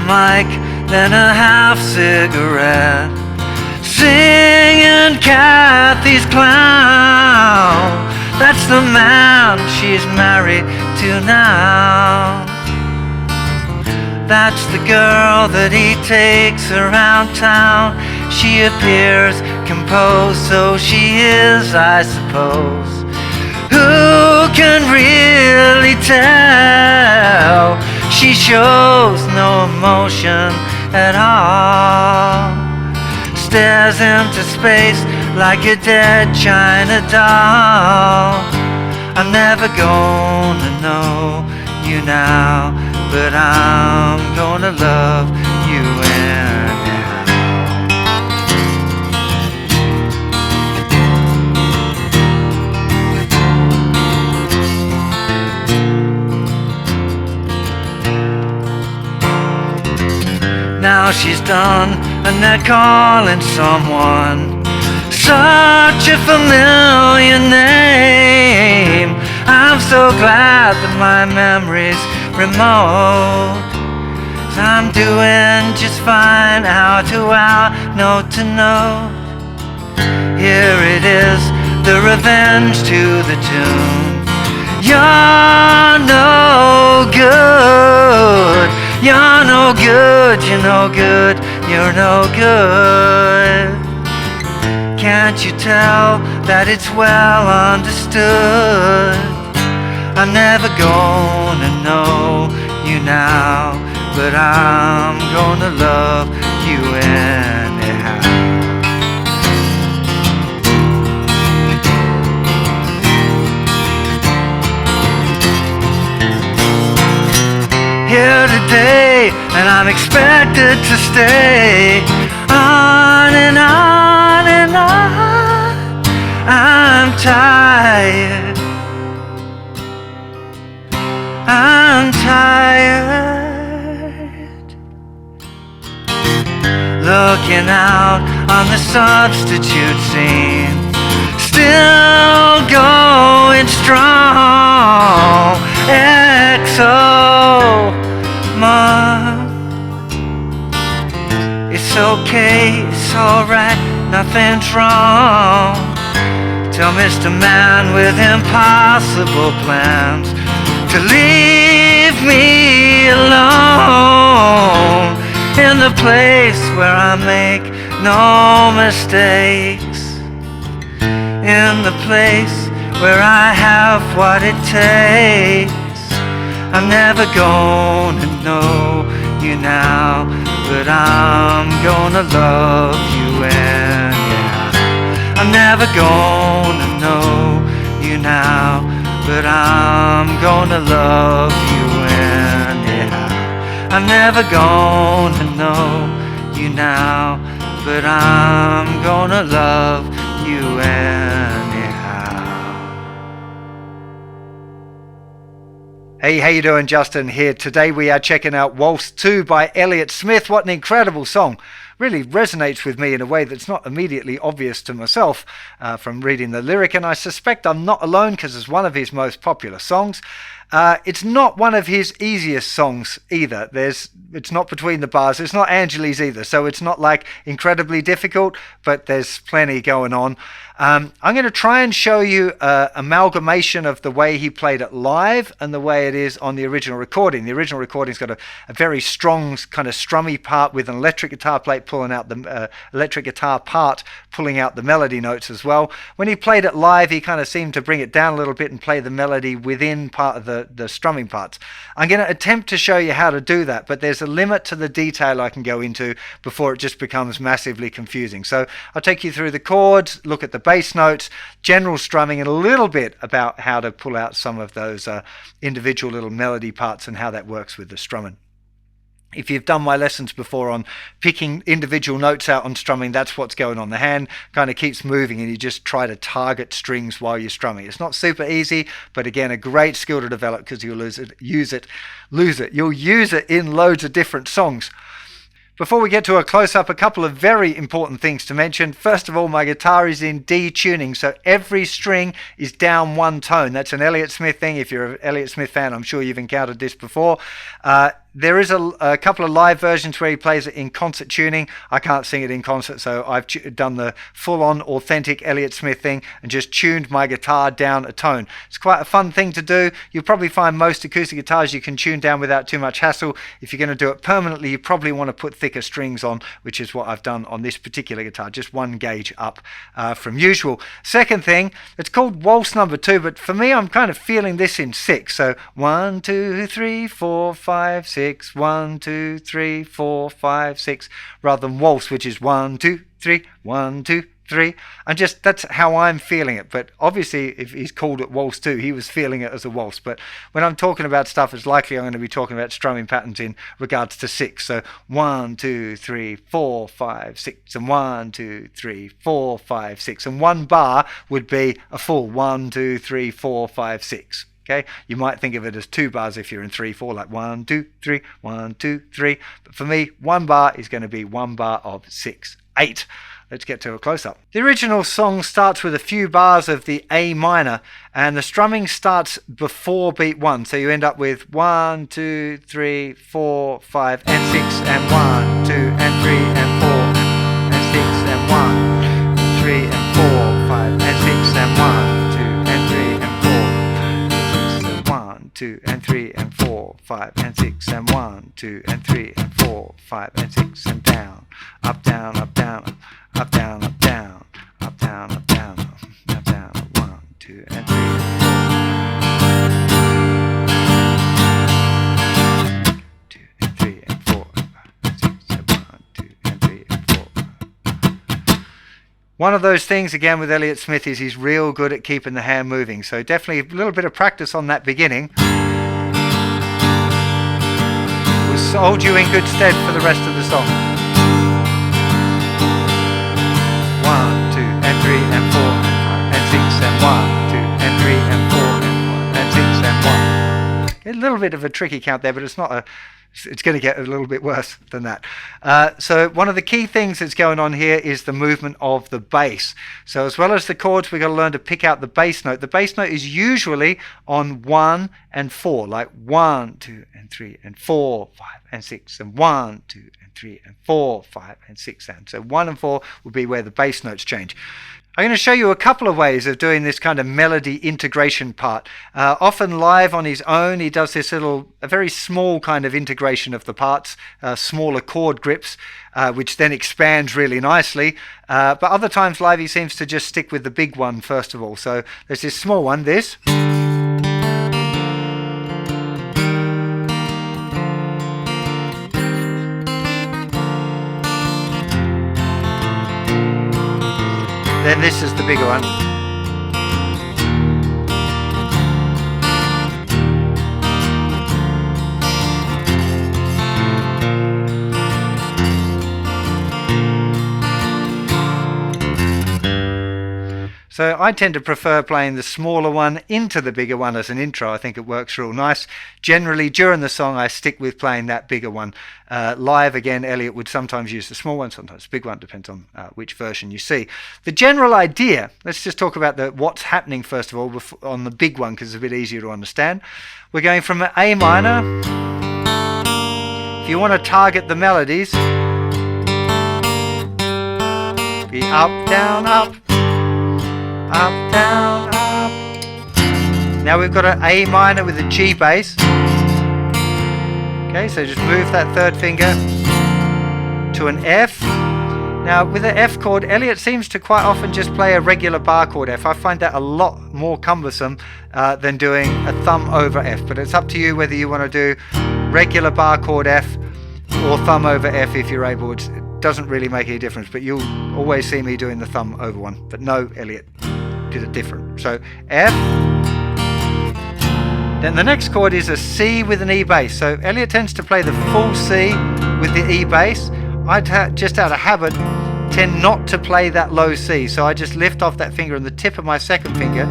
mic, then a half cigarette, singing Kathy's Clown. That's the man she's married to now. That's the girl that he takes around town. She appears composed, so she is, I suppose. Who can really tell? She shows no emotion at all. Stares into space like a dead China doll. I'm never gonna know you now, but I'm gonna love you anyhow. Now she's done and they're calling someone, such a familiar name. I'm so glad that my memory's remote. I'm doing just fine, hour to hour, note to note. Here it is, the revenge to the tune. You're no good, you're no good, you're no good, you're no good. Can't you tell that it's well understood? I'm never gonna know you now, but I'm gonna love you anyhow. Here today, and I'm expected to stay on and on and on. I'm tired, I'm tired, looking out on the substitute scene, still going strong. XO, Mom, it's okay, it's alright, nothing's wrong. Tell Mr. Man with impossible plans to leave me alone, in the place where I make no mistakes, in the place where I have what it takes. I'm never gonna know you now, but I'm gonna love you anyhow. I'm never gonna know you now, but I'm gonna love you anyhow. I'm never gonna know you now, but I'm gonna love you anyhow. Hey, how you doing? Justin here. Today we are checking out Waltz 2 by Elliott Smith. What an incredible song. Really resonates with me in a way that's not immediately obvious to myself from reading the lyric, and I suspect I'm not alone because it's one of his most popular songs. It's not one of his easiest songs either. It's not between the bars. It's not Angeli's either. So it's not like incredibly difficult, but there's plenty going on. I'm going to try and show you an amalgamation of the way he played it live and the way it is on the original recording. The original recording's got a very strong kind of strummy part with an electric guitar plate pulling out the electric guitar part pulling out the melody notes as well. When he played it live, he kind of seemed to bring it down a little bit and play the melody within part of the strumming parts. I'm going to attempt to show you how to do that, but there's a limit to the detail I can go into before it just becomes massively confusing. So I'll take you through the chords, look at the bass notes, general strumming, and a little bit about how to pull out some of those individual little melody parts and how that works with the strumming. If you've done my lessons before on picking individual notes out on strumming, that's what's going on. The hand kind of keeps moving and you just try to target strings while you're strumming. It's not super easy, but again, a great skill to develop because you'll use it. You'll use it in loads of different songs. Before we get to a close-up, a couple of very important things to mention. First of all, my guitar is in D tuning, so every string is down one tone. That's an Elliott Smith thing. If you're an Elliott Smith fan, I'm sure you've encountered this before. There is a couple of live versions where he plays it in concert tuning. I can't sing it in concert, so I've done the full-on authentic Elliott Smith thing and just tuned my guitar down a tone. It's quite a fun thing to do. You'll probably find most acoustic guitars you can tune down without too much hassle. If you're going to do it permanently, you probably want to put thicker strings on, which is what I've done on this particular guitar, just one gauge up from usual. Second thing, it's called Waltz number 2, but for me, I'm kind of feeling this in 6. So 1, 2, 3, 4, 5, 6. 1, 2, 3, 4, 5, 6, rather than waltz, which is 1, 2, 3, 1, 2, 3. And just that's how I'm feeling it. But obviously, if he's called it Waltz 2, he was feeling it as a waltz. But when I'm talking about stuff, it's likely I'm going to be talking about strumming patterns in regards to 6. So 1, 2, 3, 4, 5, 6, and 1, 2, 3, 4, 5, 6. And one bar would be a full 1, 2, 3, 4, 5, 6. Okay, you might think of it as 2 bars if you're in 3/4, like 1, 2, 3, 1, 2, 3. But for me, 1 bar is going to be 1 bar of 6, 8. Let's get to a close-up. The original song starts with a few bars of the A minor, and the strumming starts before beat 1. So you end up with 1, 2, 3, 4, 5, and 6, and 1, 2, and 3, and 4, and 6, and 1, 3, and 4, 5, and 6, and 1, 2, and 3, and 2 and 3 and 4, 5 and 6 and 1, 2 and 3 and 4, 5 and 6 and down, up, down, up, down, up, down, up, down, up, down, up, down, up, down, 1, 2 and 3 and 4, 2 and 3 and 4, 5 and 6 and 1, 2 and 3 and 4. One of those things again with Elliott Smith is he's real good at keeping the hand moving, so definitely a little bit of practice on that beginning will hold you in good stead for the rest of the song. 1, 2 and 3 and 4 and 5 and 6 and 1, 2 and 3 and 4 and 5 and 6 and 1. A little bit of a tricky count there, but it's not a it's going to get a little bit worse than that. So one of the key things that's going on here is the movement of the bass. So as well as the chords, we've got to learn to pick out the bass note. The bass note is usually on 1 and 4, like 1, 2 and 3 and 4, 5 and 6 and 1, 2 and 3 and 4, 5 and 6 and so 1 and 4 will be where the bass notes change. I'm going to show you a couple of ways of doing this kind of melody integration part. Often live on his own, he does this a very small kind of integration of the parts, smaller chord grips, which then expands really nicely. But other times live, he seems to just stick with the big one first of all. So there's this small one, this. Then this is the bigger one. So I tend to prefer playing the smaller one into the bigger one as an intro. I think it works real nice. Generally, during the song, I stick with playing that bigger one. Live, again, Elliott would sometimes use the small one, sometimes the big one, depends on which version you see. The general idea, let's just talk about what's happening first of all on the big one, because it's a bit easier to understand. We're going from an A minor. If you want to target the melodies, be up, down, up. Up, down, up. Now we've got an A minor with a G bass. Okay, so just move that third finger to an F. Now with the F chord, Elliott seems to quite often just play a regular bar chord F. I find that a lot more cumbersome than doing a thumb over F, but it's up to you whether you want to do regular bar chord F or thumb over F if you're able. It doesn't really make any difference, but you'll always see me doing the thumb over one. But no, Elliott did it different. So F. Then the next chord is a C with an E bass. So Elliott tends to play the full C with the E bass. I just out of habit tend not to play that low C. So I just lift off that finger and the tip of my second finger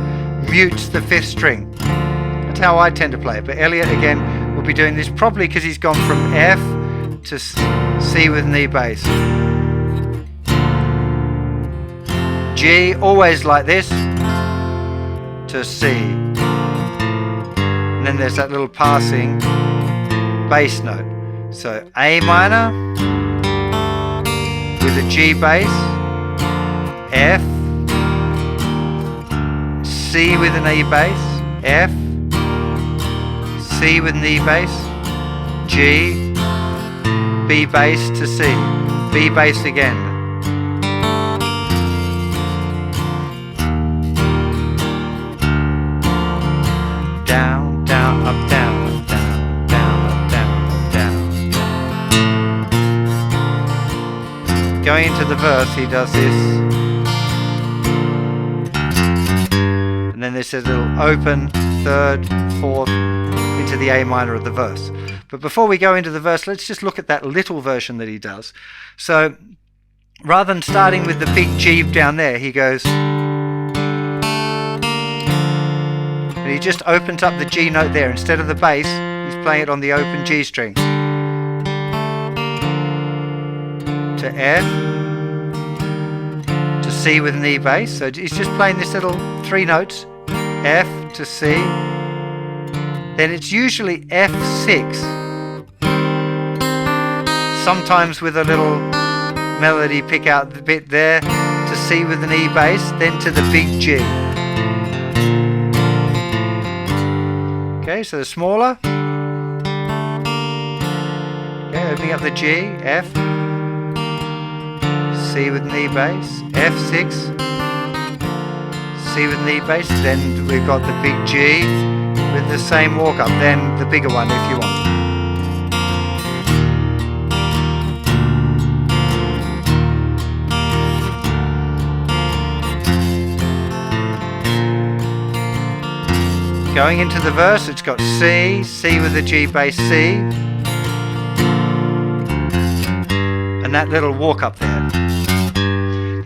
mutes the 5th string. That's how I tend to play it. But Elliott again will be doing this probably because he's gone from F to C with an E bass. G, always like this, to C. And then there's that little passing bass note. So A minor with a G bass, F, C with an E bass, F, C with an E bass, G, B bass to C, B bass again. Down, down, up, down, up, down, down, up, down, up, down. Going into the verse, he does this. And then there's a little open, third, fourth, into the A minor of the verse. But before we go into the verse, let's just look at that little version that he does. So rather than starting with the big G down there, he goes, and he just opens up the G note there. Instead of the bass, he's playing it on the open G string. To F, to C with an E bass. So he's just playing this little 3 notes, F to C. Then it's usually F6, sometimes with a little melody pick out the bit there, to C with an E bass, then to the big G. Okay, so the smaller. Okay, opening up the G, F, C with an E bass, F6, C with an E bass, then we've got the big G with the same walk up, then the bigger one if you want. Going into the verse, it's got C, C with the G bass, C, and that little walk up there.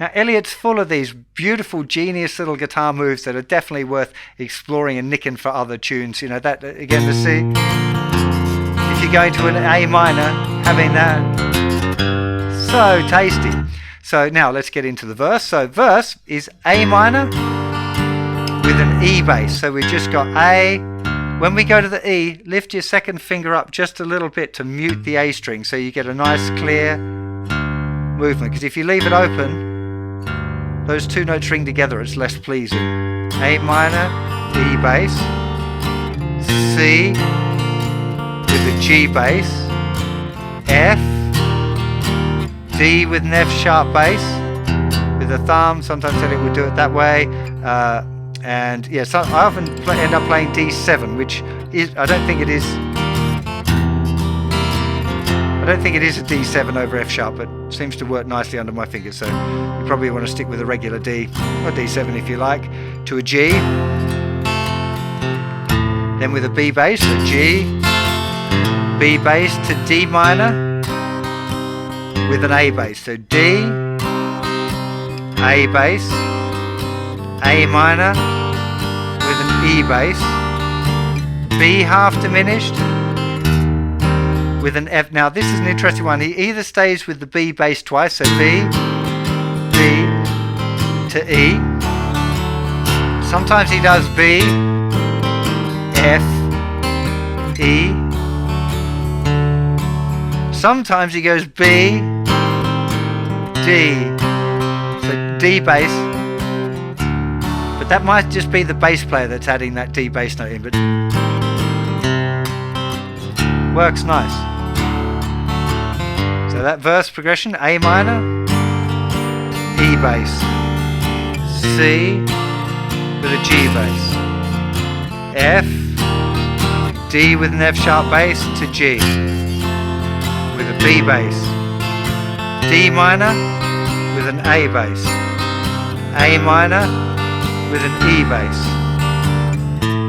Now Elliott's full of these beautiful, genius little guitar moves that are definitely worth exploring and nicking for other tunes. You know, that again, the C, if you go into an A minor, having that, so tasty. So now let's get into the verse. So verse is A minor with an E bass. So we've just got A. When we go to the E, lift your second finger up just a little bit to mute the A string, so you get a nice clear movement. Because if you leave it open, those 2 notes ring together, it's less pleasing. A minor, E bass, C with a G bass, F, D with an F sharp bass, with a thumb. Sometimes Elliott would do it that way. And yeah, so I often end up playing D7, which is, I don't think it is a D7 over F sharp, but seems to work nicely under my fingers. So you probably want to stick with a regular D, or D7 if you like, to a G. Then with a B bass, a G, B bass to D minor with an A bass. So D, A bass, A minor with an E bass, B half diminished with an F. Now this is an interesting one. He either stays with the B bass twice, so B, B to E. Sometimes he does B, F, E. Sometimes he goes B, D, so D bass. But that might just be the bass player that's adding that D bass note in, but works nice. So that verse progression, A minor, E bass, C with a G bass, F, D with an F sharp bass to G with a B bass, D minor with an A bass, A minor with an E bass,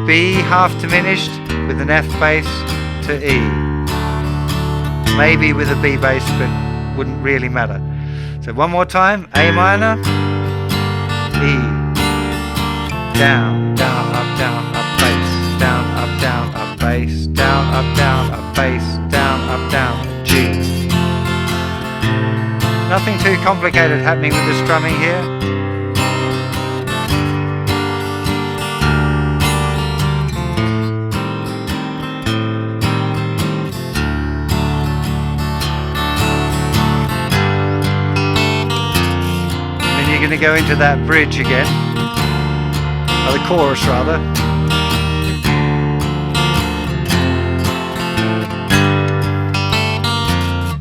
B half diminished with an F bass to E, maybe with a B bass, but wouldn't really matter. So one more time, A minor, E, down, down, up, bass, down, up, bass, down, up, bass, down, up, down, G. Nothing too complicated happening with the strumming here. then go into that bridge again, or the chorus rather.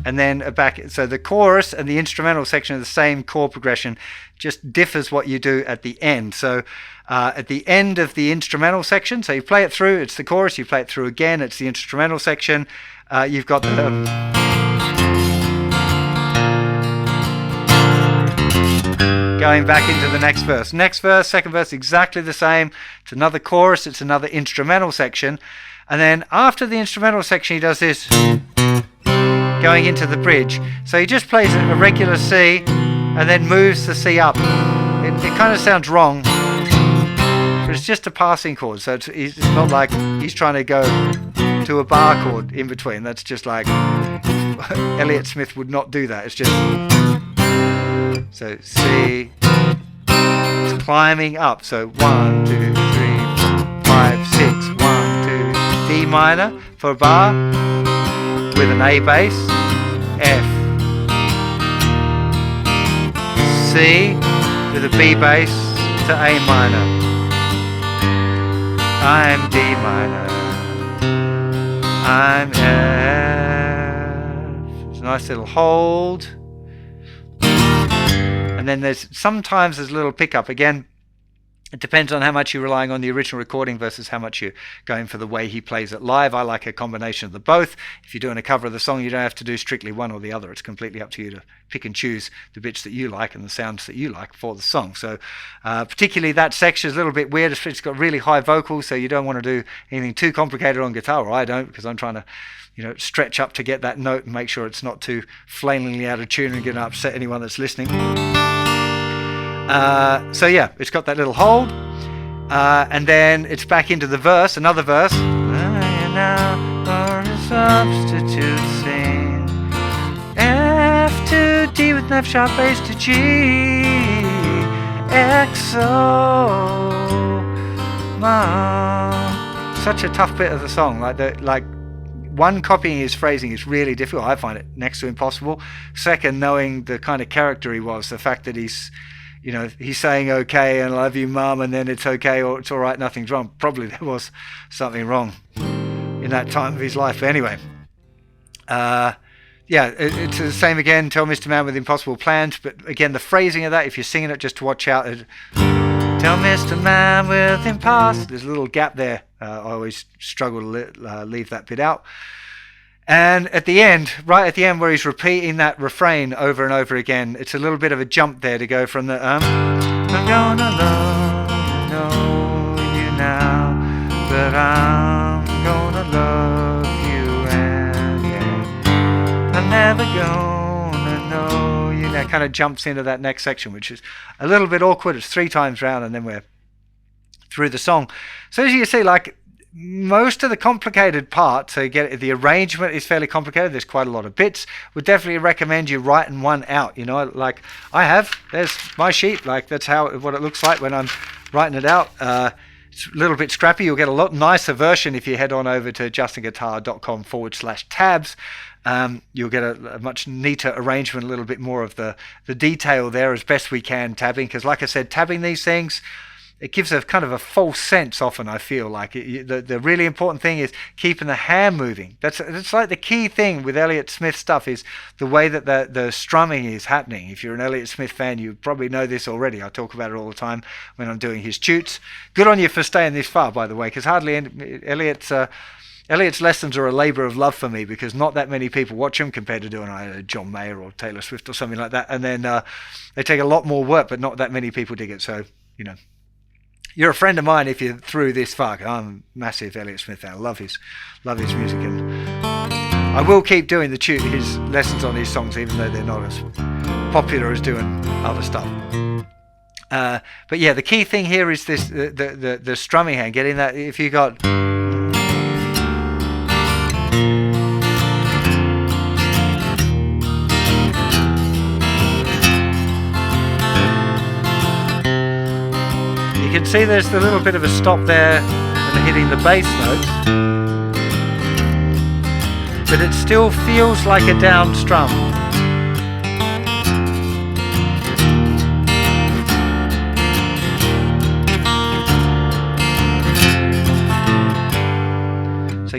And then back, so the chorus and the instrumental section are the same chord progression, just differs what you do at the end. So at the end of the instrumental section, so you play it through, it's the chorus, you play it through again, it's the instrumental section, you've got the going back into the next verse. Next verse, second verse, exactly the same. It's another chorus, it's another instrumental section. And then after the instrumental section, he does this, going into the bridge. So he just plays a regular C and then moves the C up. It kind of sounds wrong, but it's just a passing chord. So it's not like he's trying to go to a bar chord in between. That's just like, Elliott Smith would not do that. It's just, so C, it's climbing up. So 1, 2, 3, 4, 5, 6, 1, 2, D minor for a bar with an A bass, F, C with a B bass to A minor, I'm D minor, I'm F. It's a nice little hold. And then sometimes there's a little pickup. Again, it depends on how much you're relying on the original recording versus how much you're going for the way he plays it live. I like a combination of the both. If you're doing a cover of the song, you don't have to do strictly one or the other. It's completely up to you to pick and choose the bits that you like and the sounds that you like for the song. So particularly that section is a little bit weird. It's got really high vocals, so you don't want to do anything too complicated on guitar, or I don't, because I'm trying to stretch up to get that note and make sure it's not too flailingly out of tune and going to upset anyone that's listening. So yeah, it's got that little hold, and then it's back into the verse, another verse. Or a substitute scene. F to D with F sharp bass to G, XO, Mom. Such a tough bit of the song. Like one, copying his phrasing is really difficult. I find it next to impossible. Second, knowing the kind of character he was, the fact that he's saying okay and I love you mum, and then it's okay or it's all right, nothing's wrong. Probably there was something wrong in that time of his life. But anyway, it's the same again. Tell Mr. Man with impossible plans. But again, the phrasing of that, if you're singing it, just to watch out. Tell Mr. Man with impossible. There's a little gap there. I always struggle to leave that bit out. And at the end, right at the end where he's repeating that refrain over and over again, it's a little bit of a jump there to go from the I'm gonna know you now, but I'm gonna love you, and yeah, I'm never gonna know you now. Kind of jumps into that next section, which is a little bit awkward. It's 3 times round, and then we're through the song. So as you see, like, most of the complicated part, so the arrangement is fairly complicated. There's quite a lot of bits. Would definitely recommend you writing one out. Like I have. There's my sheet. Like that's what it looks like when I'm writing it out. It's a little bit scrappy. You'll get a lot nicer version if you head on over to justinguitar.com/tabs. You'll get a much neater arrangement, a little bit more of the detail there as best we can tabbing. Because like I said, tabbing these things, it gives a kind of a false sense often, I feel like. The really important thing is keeping the hand moving. That's like the key thing with Elliott Smith stuff is the way that the strumming is happening. If you're an Elliott Smith fan, you probably know this already. I talk about it all the time when I'm doing his toots. Good on you for staying this far, by the way, because hardly Elliott's lessons are a labour of love for me, because not that many people watch them compared to doing John Mayer or Taylor Swift or something like that. And then they take a lot more work, but not that many people dig it. So, you're a friend of mine if you're through this far. I'm a massive Elliott Smith fan. I love his music, and I will keep doing his lessons on his songs, even though they're not as popular as doing other stuff. But yeah, the key thing here is this: the strumming hand. Getting that. If you got. You can see there's a little bit of a stop there when hitting the bass notes, but it still feels like a down strum.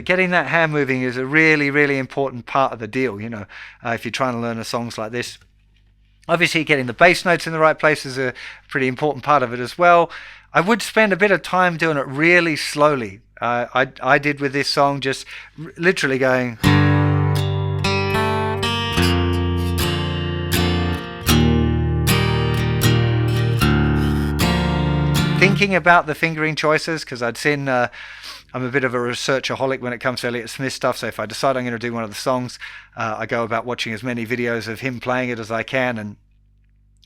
So getting that hand moving is a really, really important part of the deal, if you're trying to learn songs like this. Obviously, getting the bass notes in the right place is a pretty important part of it as well. I would spend a bit of time doing it really slowly. I did with this song, just literally going... thinking about the fingering choices, because I'd seen... I'm a bit of a researchaholic when it comes to Elliott Smith stuff, so if I decide I'm going to do one of the songs, I go about watching as many videos of him playing it as I can, and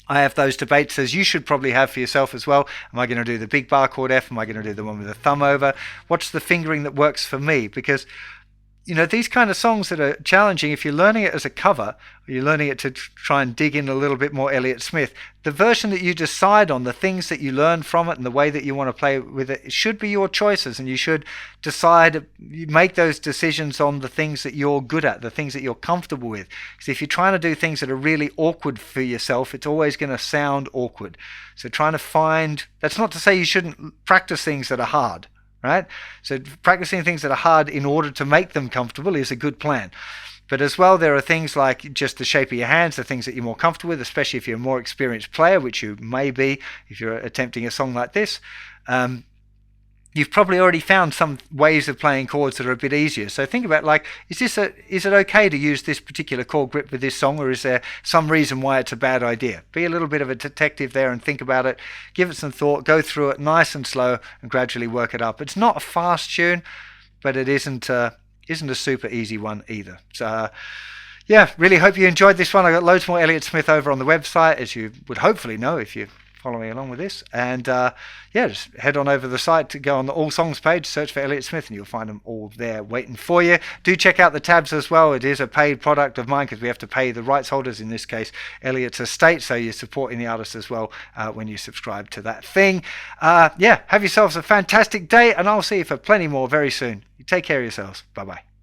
I have those debates, as you should probably have for yourself as well. Am I going to do the big bar chord F? Am I going to do the one with the thumb over? What's the fingering that works for me? Because these kind of songs that are challenging, if you're learning it as a cover, or you're learning it to try and dig in a little bit more Elliott Smith, the version that you decide on, the things that you learn from it and the way that you want to play with it, it should be your choices, and you should decide, you make those decisions on the things that you're good at, the things that you're comfortable with. Because if you're trying to do things that are really awkward for yourself, it's always going to sound awkward. So trying to find, that's not to say you shouldn't practice things that are hard. Right? So practicing things that are hard in order to make them comfortable is a good plan. But as well, there are things like just the shape of your hands, the things that you're more comfortable with, especially if you're a more experienced player, which you may be if you're attempting a song like this. You've probably already found some ways of playing chords that are a bit easier. So think about, like, is it okay to use this particular chord grip with this song, or is there some reason why it's a bad idea? Be a little bit of a detective there and think about it. Give it some thought. Go through it nice and slow and gradually work it up. It's not a fast tune, but it isn't a super easy one either. So yeah, really hope you enjoyed this one. I got loads more Elliott Smith over on the website, as you would hopefully know if you following along with this, and just head on over to the site to go on the All Songs page, search for Elliott Smith, and you'll find them all there waiting for you. Do check out the tabs as well. It is a paid product of mine because we have to pay the rights holders, in this case Elliott's estate, so you're supporting the artist as well when you subscribe to that thing. Have yourselves a fantastic day, and I'll see you for plenty more very soon. You take care of yourselves. Bye bye.